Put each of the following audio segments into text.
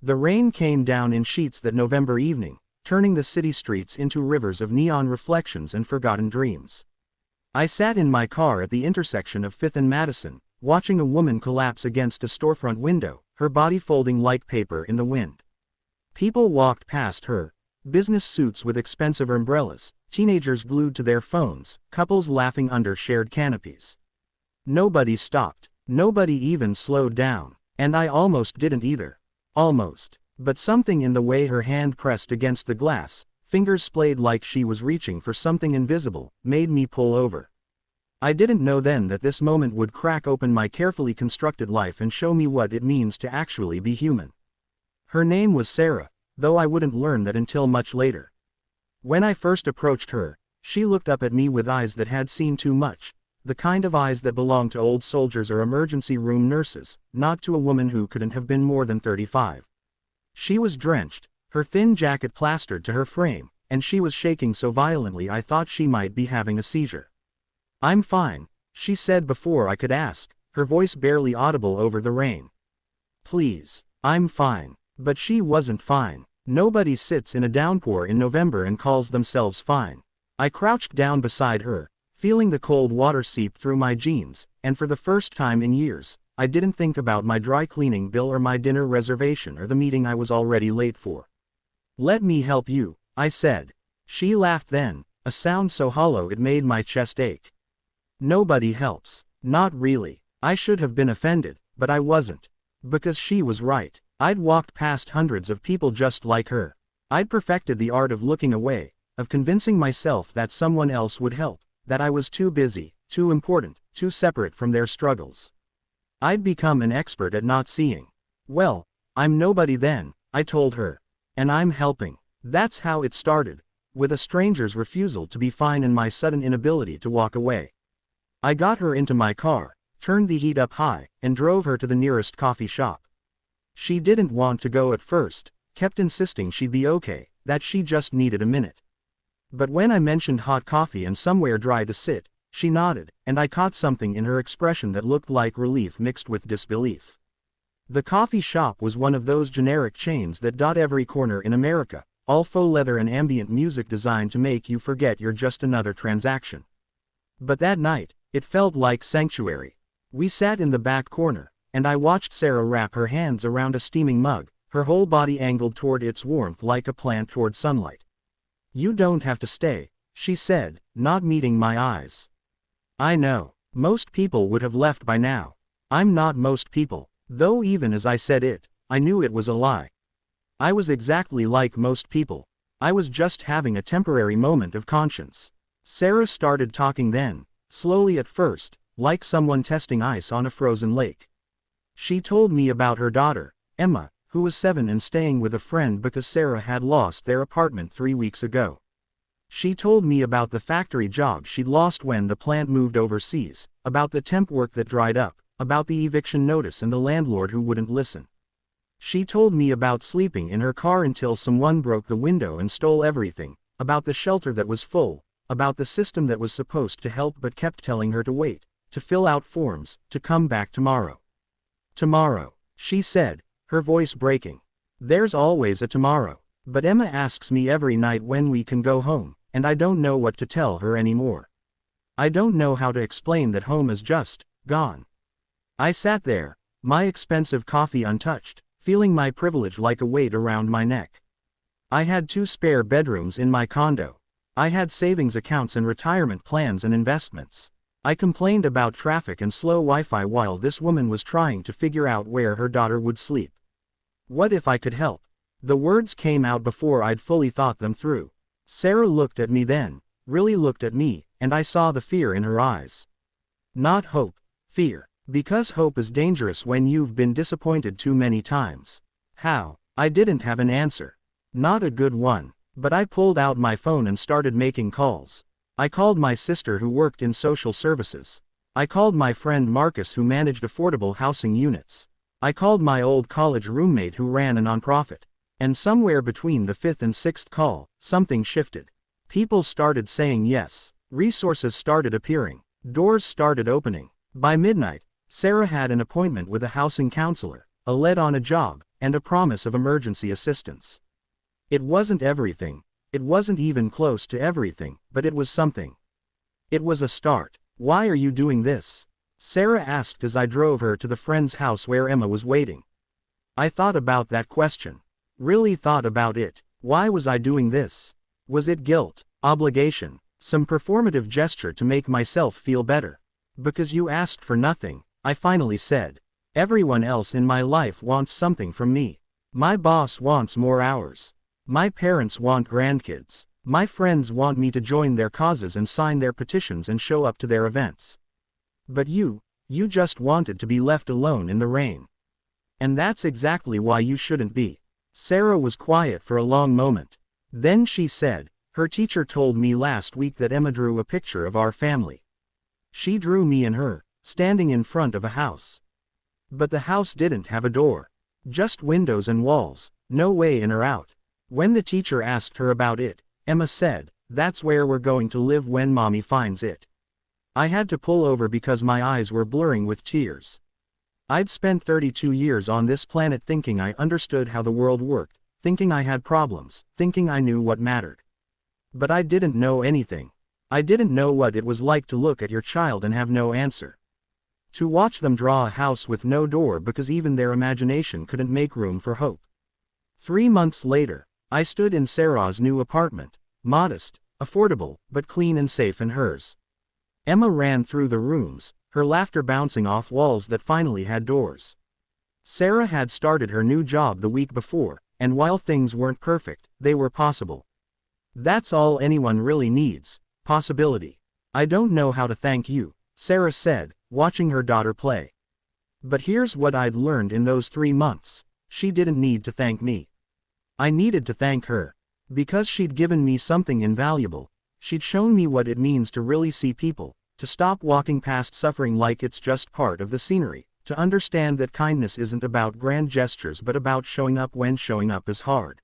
The rain came down in sheets that November evening, turning the city streets into rivers of neon reflections and forgotten dreams. I sat in my car at the intersection of 5th and Madison, watching a woman collapse against a storefront window, her body folding like paper in the wind. People walked past her, business suits with expensive umbrellas, teenagers glued to their phones, couples laughing under shared canopies. Nobody stopped. Nobody even slowed down. And I almost didn't either. Almost. But something in the way her hand pressed against the glass, fingers splayed like she was reaching for something invisible, made me pull over. I didn't know then that this moment would crack open my carefully constructed life and show me what it means to actually be human. Her name was Sarah, though I wouldn't learn that until much later. When I first approached her, she looked up at me with eyes that had seen too much, the kind of eyes that belong to old soldiers or emergency room nurses, not to a woman who couldn't have been more than 35. She was drenched, her thin jacket plastered to her frame, and she was shaking so violently I thought she might be having a seizure. "I'm fine," she said before I could ask, her voice barely audible over the rain. "Please, I'm fine." But she wasn't fine. Nobody sits in a downpour in November and calls themselves fine. I crouched down beside her, feeling the cold water seep through my jeans, and for the first time in years, I didn't think about my dry cleaning bill or my dinner reservation or the meeting I was already late for. "Let me help you," I said. She laughed then, a sound so hollow it made my chest ache. "Nobody helps." Not really. I should have been offended, but I wasn't. Because she was right. I'd walked past hundreds of people just like her. I'd perfected the art of looking away, of convincing myself that someone else would help, that I was too busy, too important, too separate from their struggles. I'd become an expert at not seeing. "Well, I'm nobody then," I told her. "And I'm helping." That's how it started, with a stranger's refusal to be fine and my sudden inability to walk away. I got her into my car, turned the heat up high, and drove her to the nearest coffee shop. She didn't want to go at first, kept insisting she'd be okay, that she just needed a minute. But when I mentioned hot coffee and somewhere dry to sit, she nodded, and I caught something in her expression that looked like relief mixed with disbelief. The coffee shop was one of those generic chains that dot every corner in America, all faux leather and ambient music designed to make you forget you're just another transaction. But that night, it felt like sanctuary. We sat in the back corner, and I watched Sarah wrap her hands around a steaming mug, her whole body angled toward its warmth like a plant toward sunlight. "You don't have to stay," she said, not meeting my eyes. "I know. Most people would have left by now. I'm not most people," though even as I said it, I knew it was a lie. I was exactly like most people. I was just having a temporary moment of conscience. Sarah started talking then, slowly at first, like someone testing ice on a frozen lake. She told me about her daughter, Emma, who was 7 and staying with a friend because Sarah had lost their apartment 3 weeks ago. She told me about the factory job she'd lost when the plant moved overseas, about the temp work that dried up, about the eviction notice and the landlord who wouldn't listen. She told me about sleeping in her car until someone broke the window and stole everything, about the shelter that was full, about the system that was supposed to help but kept telling her to wait, to fill out forms, to come back tomorrow. "Tomorrow," she said, her voice breaking. "There's always a tomorrow. But Emma asks me every night when we can go home, and I don't know what to tell her anymore. I don't know how to explain that home is just gone." I sat there, my expensive coffee untouched, feeling my privilege like a weight around my neck. I had 2 spare bedrooms in my condo. I had savings accounts and retirement plans and investments. I complained about traffic and slow Wi-Fi while this woman was trying to figure out where her daughter would sleep. What if I could help? The words came out before I'd fully thought them through. Sarah looked at me then, really looked at me, and I saw the fear in her eyes. Not hope, fear. Because hope is dangerous when you've been disappointed too many times. How? I didn't have an answer. Not a good one. But I pulled out my phone and started making calls. I called my sister who worked in social services. I called my friend Marcus who managed affordable housing units. I called my old college roommate who ran a nonprofit. And somewhere between the 5th and 6th call, something shifted. People started saying yes. Resources started appearing. Doors started opening. By midnight, Sarah had an appointment with a housing counselor, a lead on a job, and a promise of emergency assistance. It wasn't everything. It wasn't even close to everything, but it was something. It was a start. "Why are you doing this?" Sarah asked as I drove her to the friend's house where Emma was waiting. I thought about that question. Really thought about it. Why was I doing this? Was it guilt, obligation, some performative gesture to make myself feel better? "Because you asked for nothing," I finally said. "Everyone else in my life wants something from me. My boss wants more hours. My parents want grandkids. My friends want me to join their causes and sign their petitions and show up to their events. But you just wanted to be left alone in the rain. And that's exactly why you shouldn't be." Sarah was quiet for a long moment. Then she said, "Her teacher told me last week that Emma drew a picture of our family. She drew me and her, standing in front of a house. But the house didn't have a door. Just windows and walls, no way in or out. When the teacher asked her about it, Emma said, 'That's where we're going to live when Mommy finds it.' I had to pull over because my eyes were blurring with tears. I'd spent 32 years on this planet thinking I understood how the world worked, thinking I had problems, thinking I knew what mattered. But I didn't know anything. I didn't know what it was like to look at your child and have no answer. To watch them draw a house with no door because even their imagination couldn't make room for hope." 3 months later, I stood in Sarah's new apartment, modest, affordable, but clean and safe and hers. Emma ran through the rooms, her laughter bouncing off walls that finally had doors. Sarah had started her new job the week before, and while things weren't perfect, they were possible. That's all anyone really needs, possibility. "I don't know how to thank you," Sarah said, watching her daughter play. "But here's what I'd learned in those 3 months. She didn't need to thank me. I needed to thank her. Because she'd given me something invaluable. She'd shown me what it means to really see people, to stop walking past suffering like it's just part of the scenery, to understand that kindness isn't about grand gestures but about showing up when showing up is hard.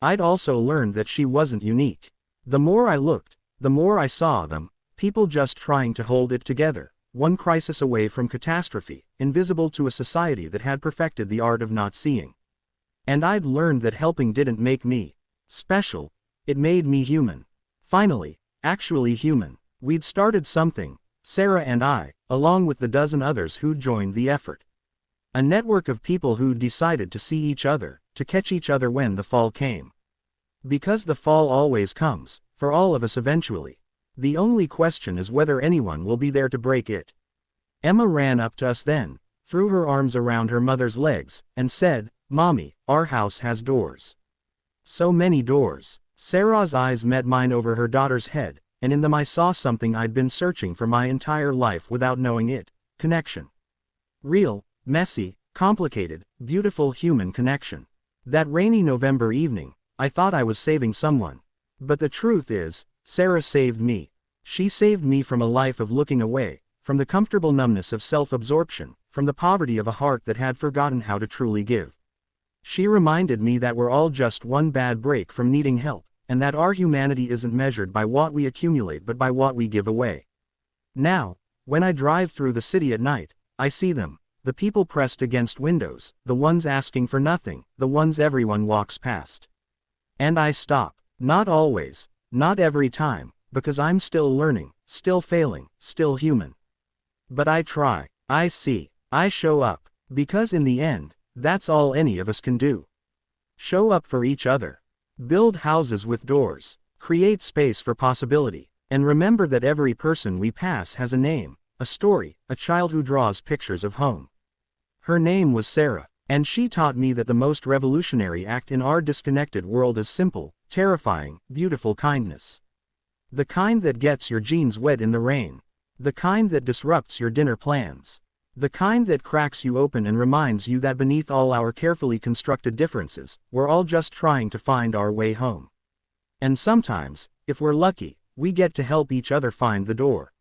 I'd also learned that she wasn't unique. The more I looked, the more I saw them, people just trying to hold it together, one crisis away from catastrophe, invisible to a society that had perfected the art of not seeing. And I'd learned that helping didn't make me special, it made me human. Finally, actually human. We'd started something, Sarah and I, along with the dozen others who'd joined the effort. A network of people who'd decided to see each other, to catch each other when the fall came. Because the fall always comes, for all of us eventually. The only question is whether anyone will be there to break it. Emma ran up to us then, threw her arms around her mother's legs, and said, "Mommy, our house has doors. So many doors." Sarah's eyes met mine over her daughter's head, and in them I saw something I'd been searching for my entire life without knowing it: connection. Real, messy, complicated, beautiful human connection. That rainy November evening, I thought I was saving someone. But the truth is, Sarah saved me. She saved me from a life of looking away, from the comfortable numbness of self-absorption, from the poverty of a heart that had forgotten how to truly give. She reminded me that we're all just one bad break from needing help, and that our humanity isn't measured by what we accumulate but by what we give away. Now, when I drive through the city at night, I see them, the people pressed against windows, the ones asking for nothing, the ones everyone walks past. And I stop. Not always, not every time, because I'm still learning, still failing, still human. But I try, I see, I show up, because in the end, that's all any of us can do. Show up for each other. Build houses with doors. Create space for possibility. And remember that every person we pass has a name, a story, a child who draws pictures of home. Her name was Sarah, and she taught me that the most revolutionary act in our disconnected world is simple, terrifying, beautiful kindness. The kind that gets your jeans wet in the rain. The kind that disrupts your dinner plans. The kind that cracks you open and reminds you that beneath all our carefully constructed differences, we're all just trying to find our way home. And sometimes, if we're lucky, we get to help each other find the door.